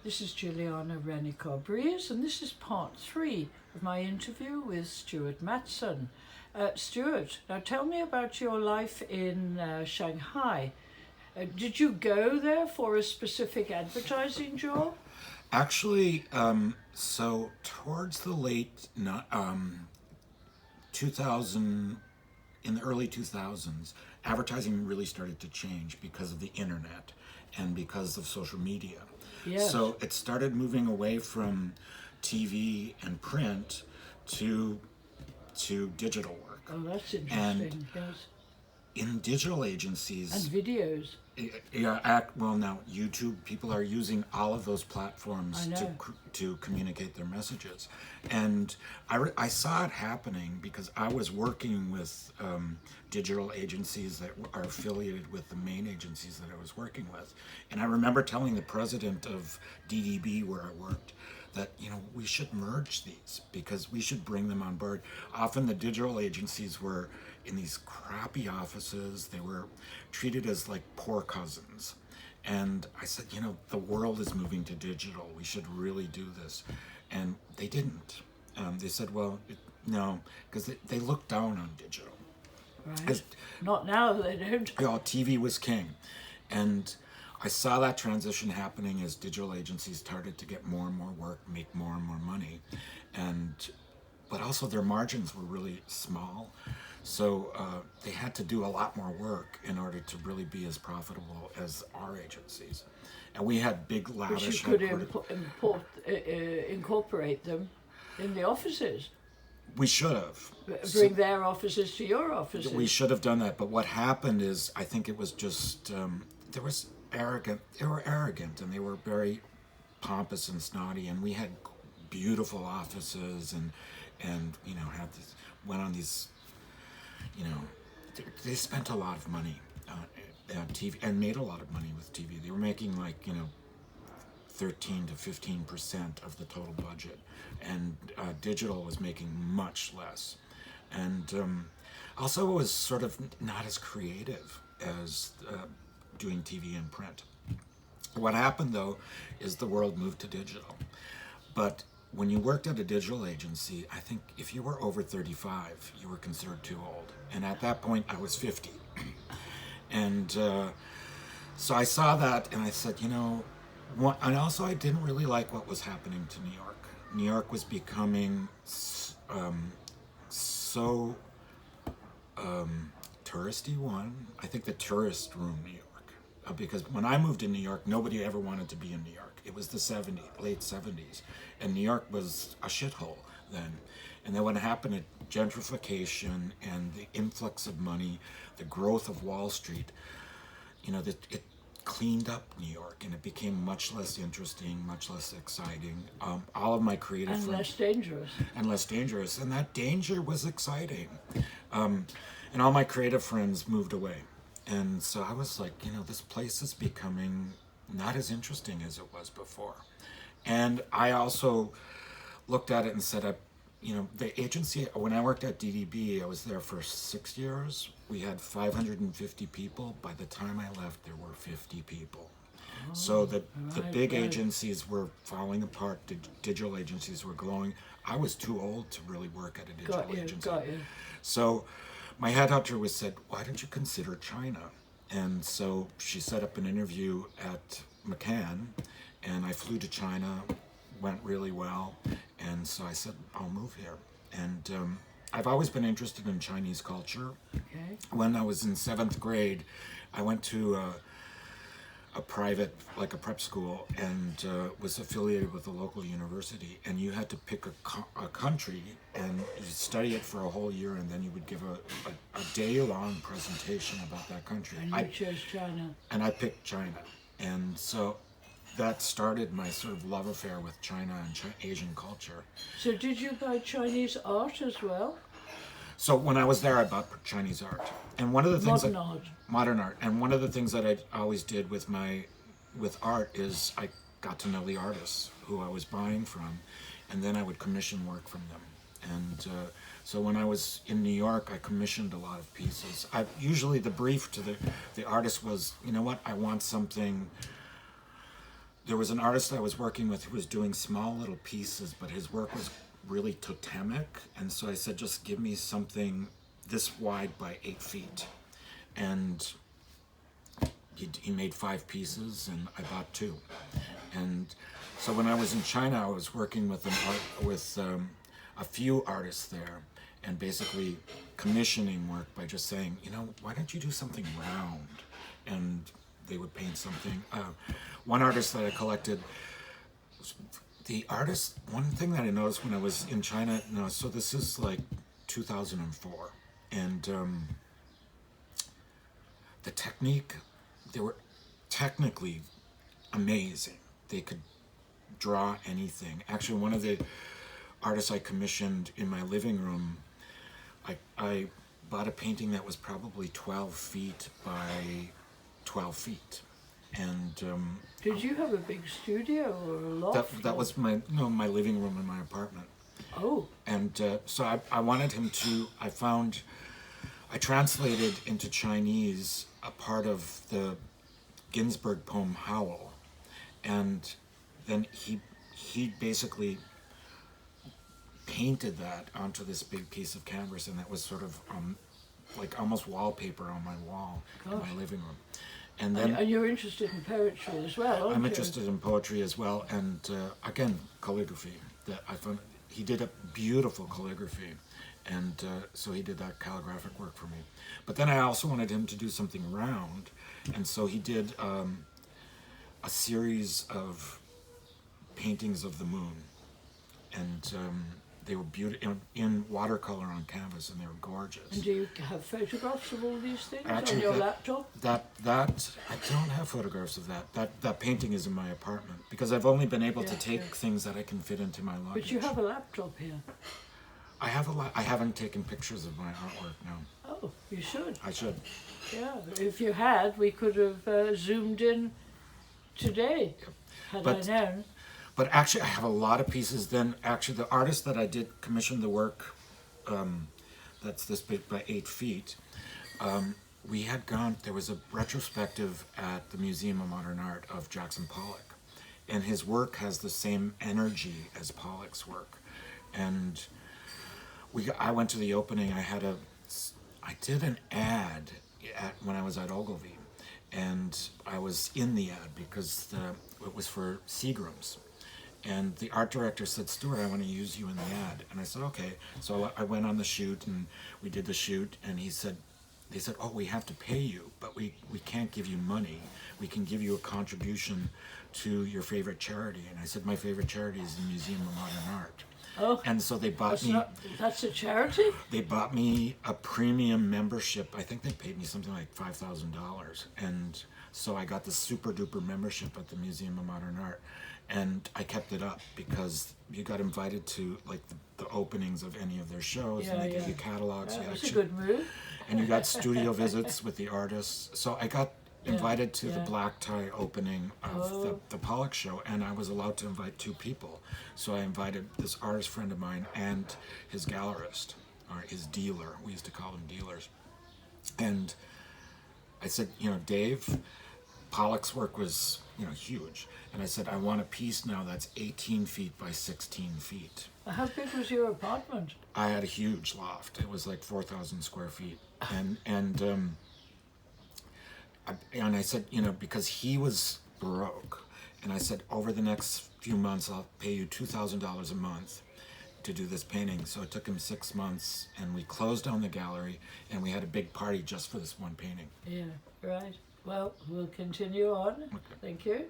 This is Jilliana Ranicar-Breese, and this is part 3 of my interview with Stuart Mattson. Stuart, now tell me about your life in Shanghai. Did you go there for a specific advertising job? Actually, so towards the late 2000, in the early 2000s, advertising really started to change because of the internet and because of social media. Yes. So it started moving away from TV and print to digital work. Oh, that's interesting. And yes. in digital agencies, And videos. well, now YouTube, people are using all of those platforms to communicate their messages, and I saw it happening because I was working with digital agencies that are affiliated with the main agencies that I was working with, and I remember telling the president of DDB where I worked that we should merge these because we should bring them on board. Often the digital agencies were in these crappy offices. They were treated as like poor cousins. And I said, the world is moving to digital. We should really do this. And they didn't. They said, well, no, because they looked down on digital. Right. Not now, they don't. TV was king. And I saw that transition happening as digital agencies started to get more and more work, make more and more money. But also their margins were really small. So they had to do a lot more work in order to really be as profitable as our agencies. And we had big, lavish... But you could incorporate them in the offices. We should have. Bring their offices to your offices. We should have done that. But what happened is, I think it was just... They were arrogant, and they were very pompous and snotty. And we had beautiful offices and had this, went on these... they spent a lot of money on TV and made a lot of money with TV. They were making 13 to 15% of the total budget, and digital was making much less. And also it was sort of not as creative as doing TV and print. What happened though is the world moved to digital. But when you worked at a digital agency, I think if you were over 35, you were considered too old. And at that point, I was 50. And so I saw that and I said, and also I didn't really like what was happening to New York. New York was becoming so touristy, one. I think the tourists ruined New York. Because when I moved to New York, nobody ever wanted to be in New York. It was the late 70s. And New York was a shithole then. And then what happened, gentrification and the influx of money, the growth of Wall Street, it cleaned up New York, and it became much less interesting, much less exciting. All of my creative friends... And less dangerous. And less dangerous. And that danger was exciting. And all my creative friends moved away. And so I was like, this place is becoming not as interesting as it was before. And I also looked at it and said, the agency, when I worked at DDB, I was there for 6 years. We had 550 people. By the time I left, there were 50 people. So the big agencies were falling apart. The digital agencies were growing. I was too old to really work at a digital agency. Got you. So my headhunter said, why don't you consider China? And so she set up an interview at McCann, and I flew to China, went really well, and so I said, I'll move here. And I've always been interested in Chinese culture. Okay. When I was in 7th grade, I went to a private, like a prep school, and was affiliated with a local university, and you had to pick a country, and you study it for a whole year, and then you would give a day-long presentation about that country. And you chose China. And I picked China. And so that started my sort of love affair with China and Asian culture. So did you buy Chinese art as well? So when I was there, I bought Chinese art. And one of the things modern art. And one of the things that I always did with art is I got to know the artists who I was buying from, and then I would commission work from them. And so when I was in New York, I commissioned a lot of pieces. Usually the brief to the artist was, I want something there was an artist I was working with who was doing small little pieces, but his work was really totemic. And so I said, just give me something this wide by 8 feet. And he made 5 pieces, and I bought 2. And so when I was in China, I was working with a few artists there, and basically commissioning work by just saying, why don't you do something round? And they would paint something. One artist that I collected, one thing that I noticed when I was in China, so this is like 2004, and the technique, they were technically amazing. They could draw anything. Actually, one of the artists I commissioned in my living room, I bought a painting that was probably 12 feet by 12 feet. And did you have a big studio or a loft? That was my living room in my apartment. Oh. And so I wanted him to, I translated into Chinese a part of the Ginsberg poem Howl, and then he basically painted that onto this big piece of canvas, and that was sort of like almost wallpaper on my wall in my living room. And then and you're interested in poetry as well, aren't you? I'm interested in poetry as well, and again, calligraphy. That I found he did a beautiful calligraphy, and so he did that calligraphic work for me. But then I also wanted him to do something round, and so he did a series of paintings of the moon, and they were beautiful in watercolor on canvas, and they were gorgeous. And do you have photographs of all these things Actually, on your laptop? That I don't have photographs of that. That painting is in my apartment because I've only been able to take things that I can fit into my luggage. But you have a laptop here. I have I haven't taken pictures of my artwork, no. Oh, you should. I should. Yeah, if you had, we could have zoomed in today, had I known. But actually, I have a lot of pieces. Then, actually, the artist that I did commission the work, that's this big by 8 feet, we had gone, there was a retrospective at the Museum of Modern Art of Jackson Pollock. And his work has the same energy as Pollock's work. And I went to the opening. I did an ad when I was at Ogilvy. And I was in the ad because it was for Seagram's. And the art director said, Stuart, I want to use you in the ad. And I said, okay. So I went on the shoot, and we did the shoot, and they said, oh, we have to pay you, but we can't give you money. We can give you a contribution to your favorite charity. And I said, my favorite charity is the Museum of Modern Art. Oh, and so they bought me... That's a charity? They bought me a premium membership. I think they paid me something like $5,000. And so I got the super duper membership at the Museum of Modern Art. And I kept it up because you got invited to like the openings of any of their shows, and they gave you catalogs. That's a good move. And you got studio visits with the artists. So I got invited to the black tie opening of the Pollock show, and I was allowed to invite 2 people. So I invited this artist friend of mine and his gallerist, or his dealer. We used to call them dealers. And I said, Dave, Pollock's work was, huge. And I said, I want a piece now that's 18 feet by 16 feet. How big was your apartment? I had a huge loft. It was like 4,000 square feet. And I said, because he was broke, and I said, over the next few months, I'll pay you $2,000 a month to do this painting. So it took him 6 months, and we closed down the gallery, and we had a big party just for this one painting. Yeah, right. Well, we'll continue on. Okay. Thank you.